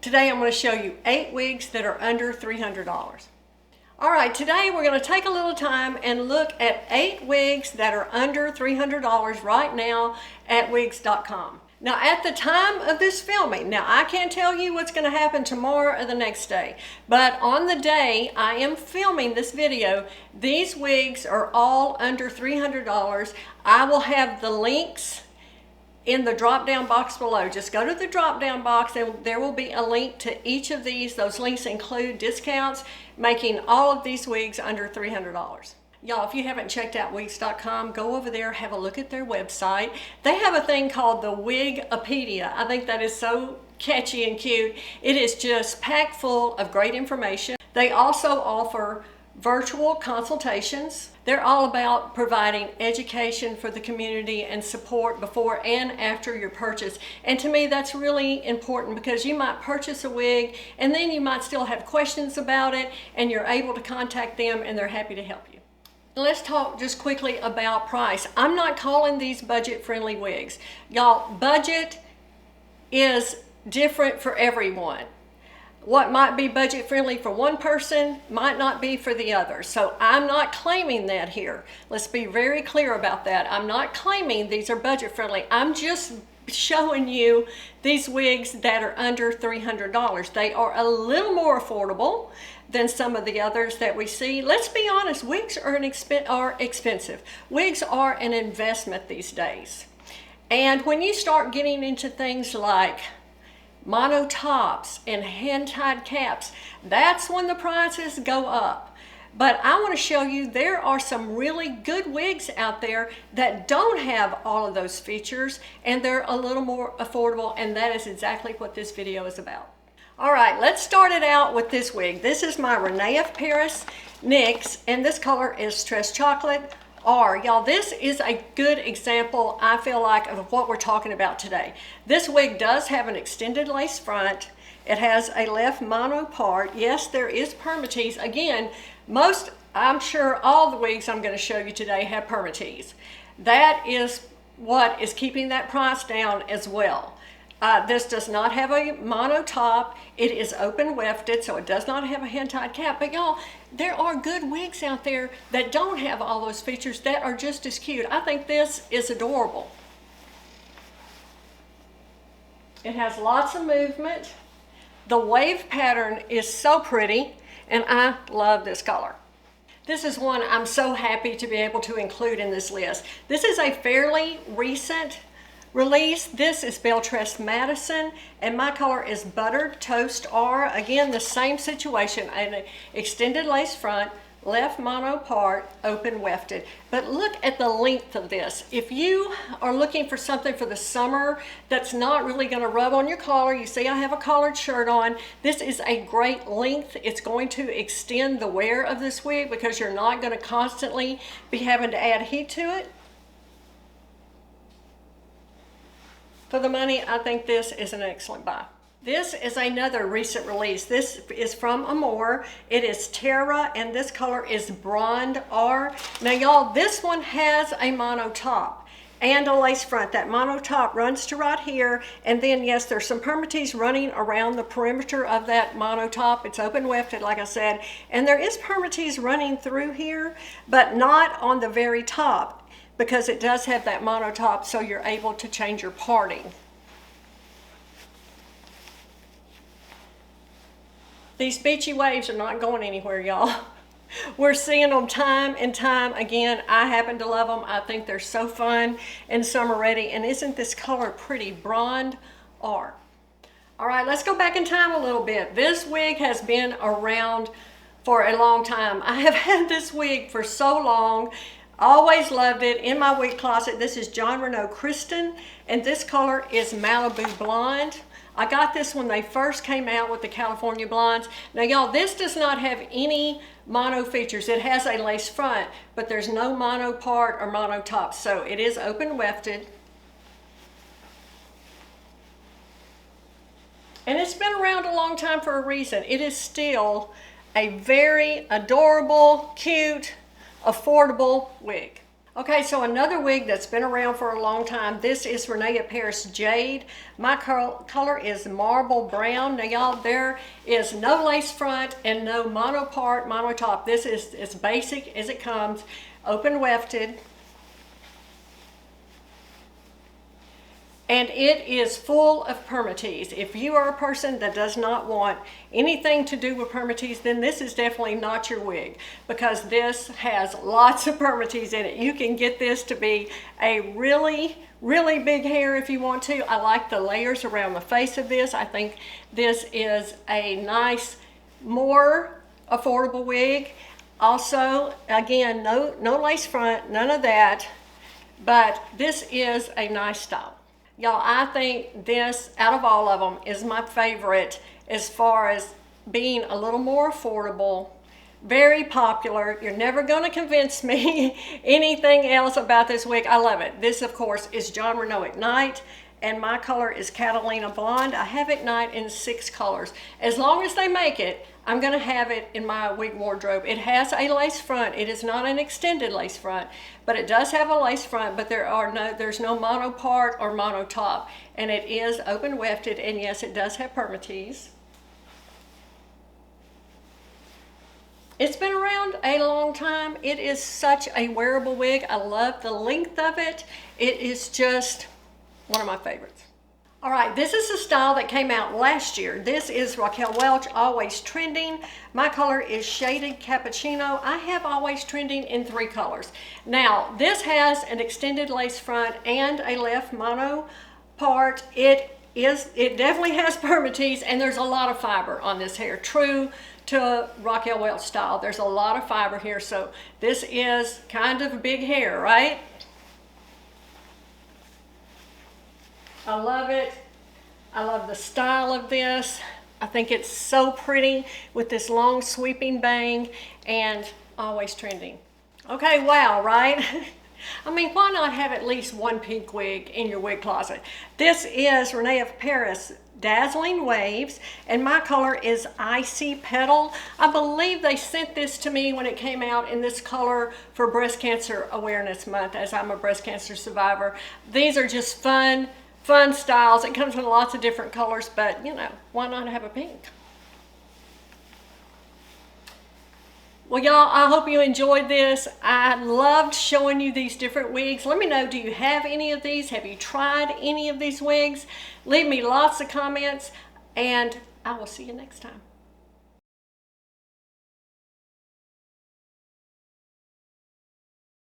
Today I'm going to show you 8 wigs that are under $300. All right, today we're going to take a little time and look at 8 wigs that are under $300 right now at wigs.com. Now at the time of this filming, now I can't tell you what's going to happen tomorrow or the next day, but on the day I am filming this video, these wigs are all under $300. I will have the links in the drop down box below. Just go to the drop down box and there will be a link to each of these. Those links include discounts, making all of these wigs under $300. Y'all, if you haven't checked out wigs.com, go over there, have a look at their website. They have a thing called the Wigipedia. I think that is so catchy and cute. It is just packed full of great information. They also offer virtual consultations. They're all about providing education for the community and support before and after your purchase. And to me, that's really important because you might purchase a wig and then you might still have questions about it, and you're able to contact them and they're happy to help you. Let's talk just quickly about price. I'm not calling these budget-friendly wigs. Y'all, budget is different for everyone. What might be budget-friendly for one person might not be for the other. So I'm not claiming that here. Let's be very clear about that. I'm not claiming these are budget-friendly. I'm just showing you these wigs that are under $300. They are a little more affordable than some of the others that we see. Let's be honest, wigs are expensive. Wigs are an investment these days. And when you start getting into things like mono tops and hand-tied caps, that's when the prices go up. But I want to show you there are some really good wigs out there that don't have all of those features, and they're a little more affordable, and that is exactly what this video is about. All right, let's start it out with this wig. This is my Rene of Paris NYX, and this color is Stress Chocolate R. Y'all, this is a good example, I feel like, of what we're talking about today. This wig does have an extended lace front. It has a left mono part. Yes, there is permatease. Again, I'm sure all the wigs I'm going to show you today have permatease. That is what is keeping that price down as well. This does not have a mono top. It is open wefted, so it does not have a hand-tied cap. But y'all, there are good wigs out there that don't have all those features that are just as cute. I think this is adorable. It has lots of movement. The wave pattern is so pretty, and I love this color. This is one I'm so happy to be able to include in this list. This is a fairly recent release. This is Belle Tress Madison, and my color is Buttered Toast R. Again, the same situation, an extended lace front, left mono part, open wefted. But look at the length of this. If you are looking for something for the summer that's not really going to rub on your collar, you see I have a collared shirt on, this is a great length. It's going to extend the wear of this wig because you're not going to constantly be having to add heat to it. For the money, I think this is an excellent buy. This is another recent release. This is from Amore. It is Terra, and this color is Blonde R. Now y'all, this one has a mono top and a lace front. That mono top runs to right here, and then yes, there's some permatease running around the perimeter of that mono top. It's open wefted, like I said, and there is permatease running through here, but not on the very top, because it does have that mono top, so you're able to change your parting. These beachy waves are not going anywhere, y'all. We're seeing them time and time again. I happen to love them. I think they're so fun and summer ready. And isn't this color pretty? Blonde R. All right, let's go back in time a little bit. This wig has been around for a long time. I have had this wig for so long. Always loved it in my wig closet. This is Jon Renau Kristen, and this color is Malibu Blonde. I got this when they first came out with the California Blondes. Now y'all, this does not have any mono features. It has a lace front, but there's no mono part or mono top, so it is open wefted. And it's been around a long time for a reason. It is still a very adorable, cute, affordable wig. Okay, so another wig that's been around for a long time. This is Rene of Paris Jade. My color is marble brown. Now y'all, there is no lace front and no mono part, mono top. This is as basic as it comes, open wefted. And it is full of permatease. If you are a person that does not want anything to do with permatease, then this is definitely not your wig, because this has lots of permatease in it. You can get this to be a really, really big hair if you want to. I like the layers around the face of this. I think this is a nice, more affordable wig. Also, again, no lace front, none of that, but this is a nice style. Y'all, I think this, out of all of them, is my favorite as far as being a little more affordable, very popular. You're never going to convince me anything else about this wig. I love it. This, of course, is Jon Renau Ignite, and my color is Catalina Blonde. I have Ignite in 6 colors. As long as they make it, I'm going to have it in my wig wardrobe. It has a lace front. It is not an extended lace front, but it does have a lace front, but there's no mono part or mono top, and it is open wefted, and yes, it does have permatease. It's been around a long time. It is such a wearable wig. I love the length of it. It is just one of my favorites. All right, this is a style that came out last year. This is Raquel Welch, Always Trending. My color is Shaded Cappuccino. I have Always Trending in 3 colors. Now, this has an extended lace front and a left mono part. It definitely has permatease, and there's a lot of fiber on this hair. True to Raquel Welch style, there's a lot of fiber here, so this is kind of big hair, right? I love it. I love the style of this. I think it's so pretty with this long sweeping bang, and Always Trending. Okay, wow, right? I mean, why not have at least one pink wig in your wig closet? This is Rene of Paris Dazzling Waves, and my color is Icy Petal. I believe they sent this to me when it came out in this color for Breast Cancer Awareness Month, as I'm a breast cancer survivor. These are just fun styles. It comes in lots of different colors, but you know, why not have a pink? Well, y'all, I hope you enjoyed this. I loved showing you these different wigs. Let me know, do you have any of these? Have you tried any of these wigs? Leave me lots of comments, and I will see you next time.